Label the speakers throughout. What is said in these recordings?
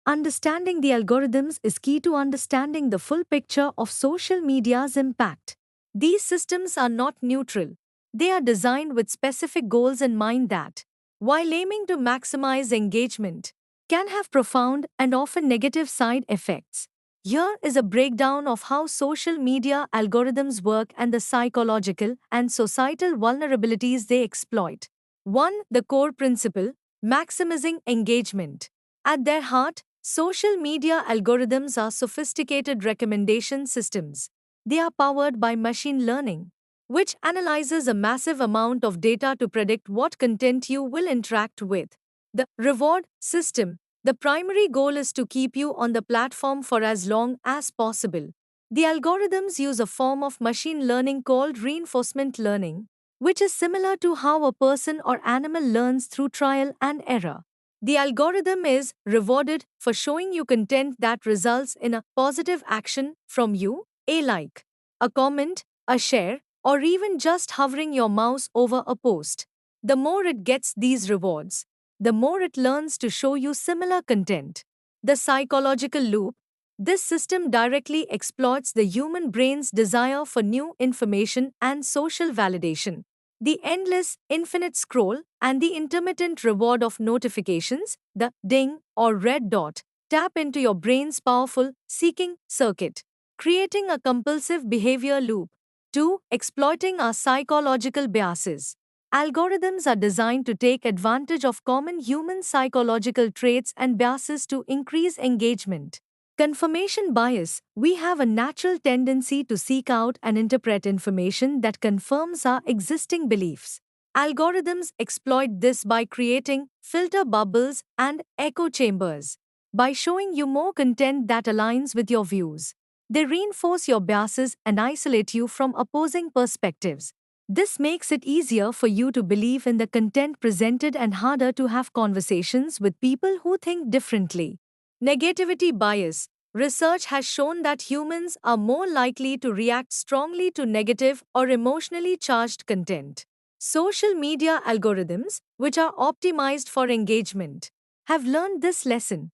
Speaker 1: Understanding the algorithms is key to understanding the full picture of social media's impact. These systems are not neutral. They are designed with specific goals in mind that, while aiming to maximize engagement, can have profound and often negative side effects. Here is a breakdown of how social media algorithms work and the psychological and societal vulnerabilities they exploit. 1. The core principle: maximizing engagement. At their heart, social media algorithms are sophisticated recommendation systems. They are powered by machine learning, which analyzes a massive amount of data to predict what content you will interact with. The reward system: the primary goal is to keep you on the platform for as long as possible. The algorithms use a form of machine learning called reinforcement learning, which is similar to how a person or animal learns through trial and error. The algorithm is rewarded for showing you content that results in a positive action from you, a like, a comment, a share, or even just hovering your mouse over a post. The more it gets these rewards, the more it learns to show you similar content. The psychological loop: this system directly exploits the human brain's desire for new information and social validation. The endless, infinite scroll and the intermittent reward of notifications, the ding or red dot, tap into your brain's powerful seeking circuit, creating a compulsive behavior loop. 2. Exploiting our psychological biases. Algorithms are designed to take advantage of common human psychological traits and biases to increase engagement. Confirmation bias: we have a natural tendency to seek out and interpret information that confirms our existing beliefs. Algorithms exploit this by creating filter bubbles and echo chambers. By showing you more content that aligns with your views, they reinforce your biases and isolate you from opposing perspectives. This makes it easier for you to believe in the content presented and harder to have conversations with people who think differently. Negativity bias: research has shown that humans are more likely to react strongly to negative or emotionally charged content. Social media algorithms, which are optimized for engagement, have learned this lesson.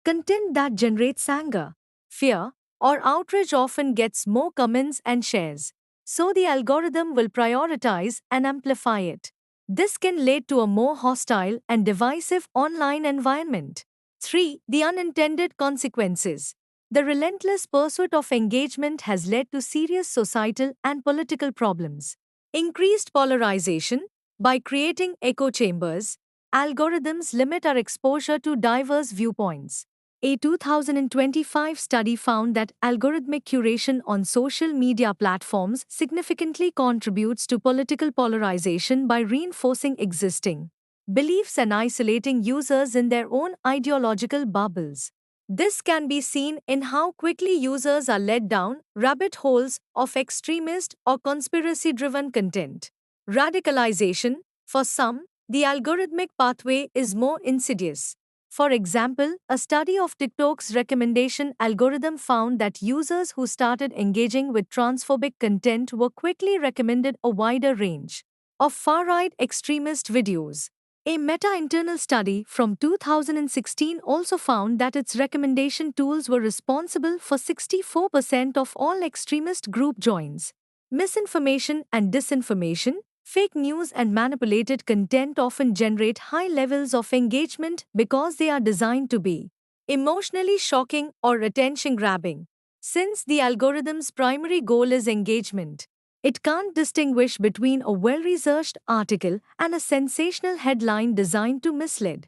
Speaker 1: Content that generates anger, fear, or outrage often gets more comments and shares, so the algorithm will prioritize and amplify it. This can lead to a more hostile and divisive online environment. 3. The unintended consequences. The relentless pursuit of engagement has led to serious societal and political problems. Increased polarization: by creating echo chambers, algorithms limit our exposure to diverse viewpoints. A 2025 study found that algorithmic curation on social media platforms significantly contributes to political polarization by reinforcing existing beliefs and isolating users in their own ideological bubbles. This can be seen in how quickly users are led down rabbit holes of extremist or conspiracy driven content. Radicalization: for some, the algorithmic pathway is more insidious. For example, a study of TikTok's recommendation algorithm found that users who started engaging with transphobic content were quickly recommended a wider range of far right extremist videos. A meta internal study from 2016 also found that its recommendation tools were responsible for 64% of all extremist group joins. Misinformation and disinformation, fake news, and manipulated content often generate high levels of engagement because they are designed to be emotionally shocking or attention grabbing. Since the algorithm's primary goal is engagement, it can't distinguish between a well researched article and a sensational headline designed to mislead.